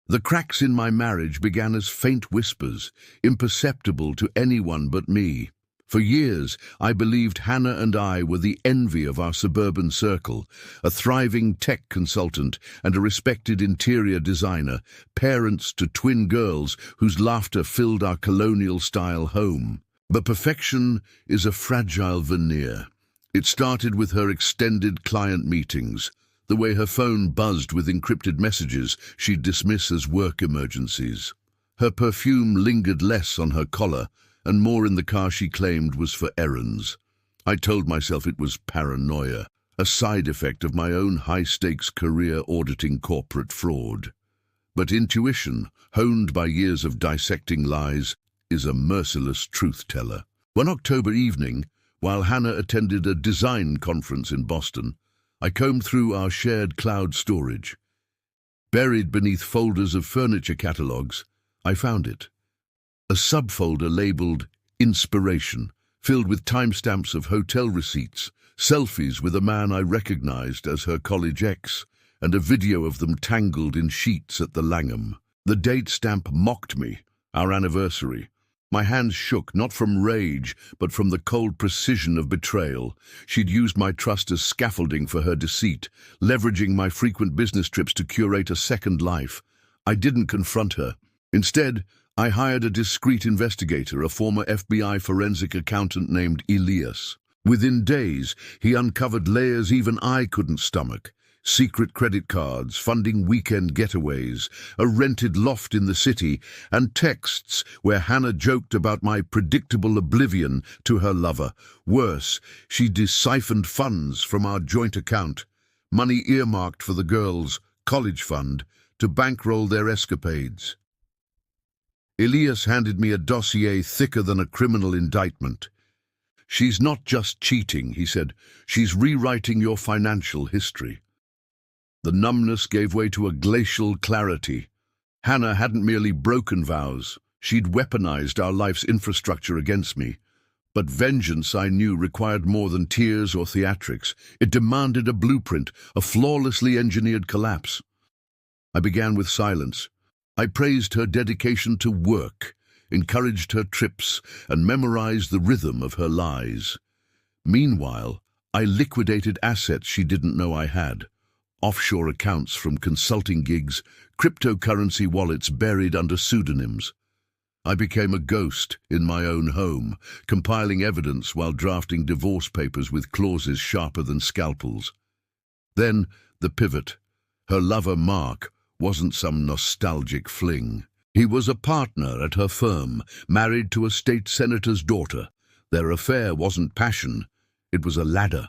The cracks in my marriage began as faint whispers, imperceptible to anyone but me. For years, I believed Hannah and I were the envy of our suburban circle, a thriving tech consultant and a respected interior designer, parents to twin girls whose laughter filled our colonial-style home. But perfection is a fragile veneer. It started with her extended client meetings, the way her phone buzzed with encrypted messages she'd dismiss as work emergencies. Her perfume lingered less on her collar, and more in the car she claimed was for errands. I told myself it was paranoia, a side effect of my own high-stakes career auditing corporate fraud. But intuition, honed by years of dissecting lies, is a merciless truth-teller. One October evening, while Hannah attended a design conference in Boston, I combed through our shared cloud storage. Buried beneath folders of furniture catalogues, I found it. A subfolder labeled Inspiration, filled with timestamps of hotel receipts, selfies with a man I recognized as her college ex, and a video of them tangled in sheets at the Langham. The date stamp mocked me, our anniversary. My hands shook, not from rage, but from the cold precision of betrayal. She'd used my trust as scaffolding for her deceit, leveraging my frequent business trips to curate a second life. I didn't confront her. Instead, I hired a discreet investigator, a former FBI forensic accountant named Elias. Within days, he uncovered layers even I couldn't stomach. Secret credit cards, funding weekend getaways, a rented loft in the city, and texts where Hannah joked about my predictable oblivion to her lover. Worse, she siphoned funds from our joint account, money earmarked for the girls' college fund, to bankroll their escapades. Elias handed me a dossier thicker than a criminal indictment. "She's not just cheating," he said. "She's rewriting your financial history." The numbness gave way to a glacial clarity. Hannah hadn't merely broken vows. She'd weaponized our life's infrastructure against me. But vengeance, I knew, required more than tears or theatrics. It demanded a blueprint, a flawlessly engineered collapse. I began with silence. I praised her dedication to work, encouraged her trips, and memorized the rhythm of her lies. Meanwhile, I liquidated assets she didn't know I had. Offshore accounts from consulting gigs, cryptocurrency wallets buried under pseudonyms. I became a ghost in my own home, compiling evidence while drafting divorce papers with clauses sharper than scalpels. Then, the pivot. Her lover, Mark, wasn't some nostalgic fling. He was a partner at her firm, married to a state senator's daughter. Their affair wasn't passion, it was a ladder.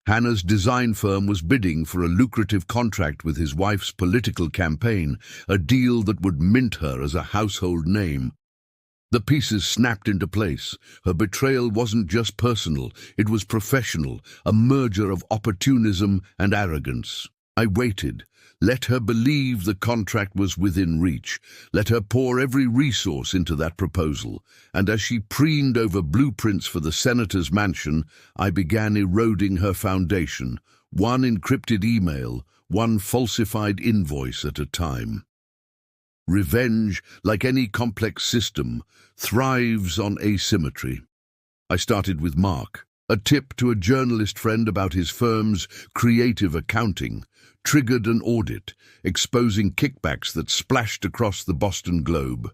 Hannah's design firm was bidding for a lucrative contract with his wife's political campaign, a deal that would mint her as a household name. The pieces snapped into place. Her betrayal wasn't just personal, it was professional, a merger of opportunism and arrogance. I waited. Let her believe the contract was within reach. Let her pour every resource into that proposal. And as she preened over blueprints for the senator's mansion, I began eroding her foundation, one encrypted email, one falsified invoice at a time. Revenge, like any complex system, thrives on asymmetry. I started with Mark, a tip to a journalist friend about his firm's creative accounting, triggered an audit, exposing kickbacks that splashed across the Boston Globe.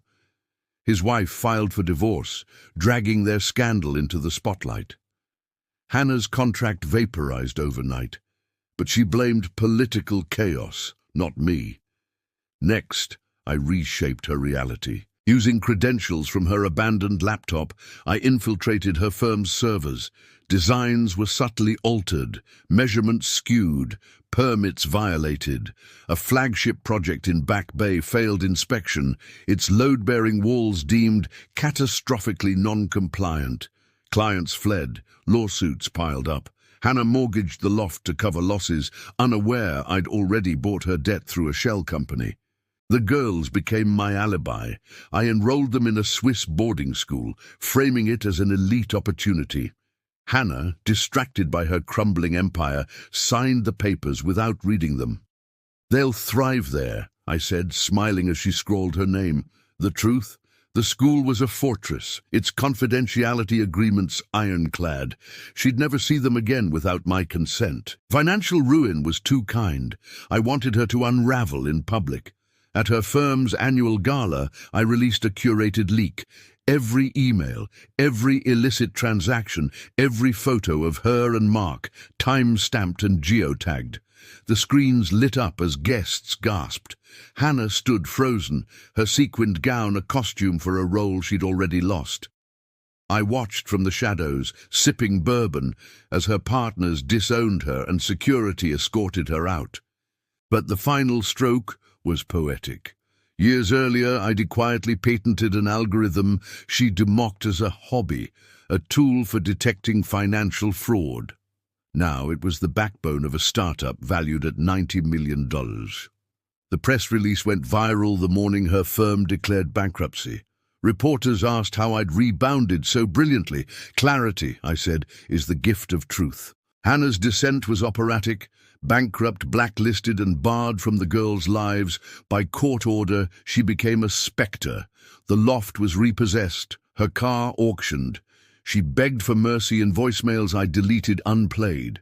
His wife filed for divorce, dragging their scandal into the spotlight. Hannah's contract vaporized overnight, but she blamed political chaos, not me. Next, I reshaped her reality. Using credentials from her abandoned laptop, I infiltrated her firm's servers. Designs were subtly altered, measurements skewed, permits violated. A flagship project in Back Bay failed inspection, its load-bearing walls deemed catastrophically non-compliant. Clients fled, lawsuits piled up. Hannah mortgaged the loft to cover losses, unaware I'd already bought her debt through a shell company. The girls became my alibi. I enrolled them in a Swiss boarding school, framing it as an elite opportunity. Hannah, distracted by her crumbling empire, signed the papers without reading them. "They'll thrive there," I said, smiling as she scrawled her name. The truth? The school was a fortress, its confidentiality agreements ironclad. She'd never see them again without my consent. Financial ruin was too kind. I wanted her to unravel in public. At her firm's annual gala, I released a curated leak. Every email, every illicit transaction, every photo of her and Mark, time-stamped and geotagged. The screens lit up as guests gasped. Hannah stood frozen, her sequined gown a costume for a role she'd already lost. I watched from the shadows, sipping bourbon, as her partners disowned her and security escorted her out. But the final stroke was poetic. Years earlier, I'd quietly patented an algorithm she'd mocked as a hobby, a tool for detecting financial fraud. Now it was the backbone of a startup valued at $90 million. The press release went viral the morning her firm declared bankruptcy. Reporters asked how I'd rebounded so brilliantly. Clarity, I said, is the gift of truth. Hannah's descent was operatic. Bankrupt, blacklisted and barred from the girls' lives, by court order she became a spectre. The loft was repossessed, her car auctioned. She begged for mercy in voicemails I deleted unplayed.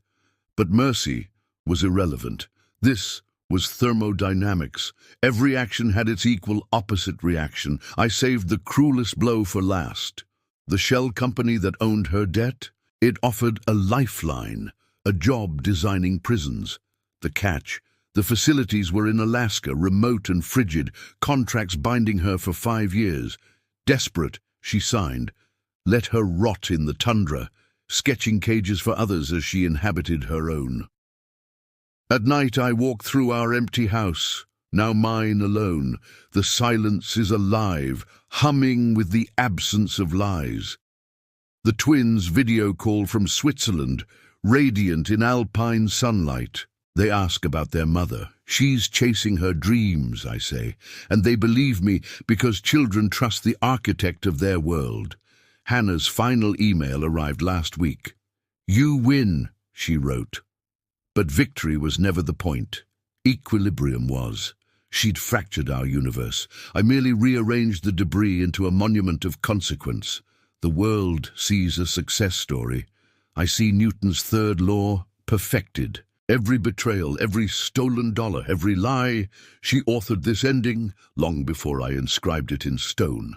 But mercy was irrelevant. This was thermodynamics. Every action had its equal opposite reaction. I saved the cruelest blow for last. The shell company that owned her debt? It offered a lifeline, a job designing prisons. The catch: the facilities were in Alaska, remote and frigid, contracts binding her for 5 years. Desperate, she signed. Let her rot in the tundra, sketching cages for others as she inhabited her own. At night I walk through our empty house, now mine alone. The silence is alive, humming with the absence of lies. The twins video call from Switzerland, radiant in alpine sunlight. They ask about their mother. She's chasing her dreams, I say, and they believe me because children trust the architect of their world. Hannah's final email arrived last week. "You win," she wrote. But victory was never the point. Equilibrium was. She'd fractured our universe. I merely rearranged the debris into a monument of consequence. The world sees a success story. I see Newton's third law perfected. Every betrayal, every stolen dollar, every lie. She authored this ending long before I inscribed it in stone.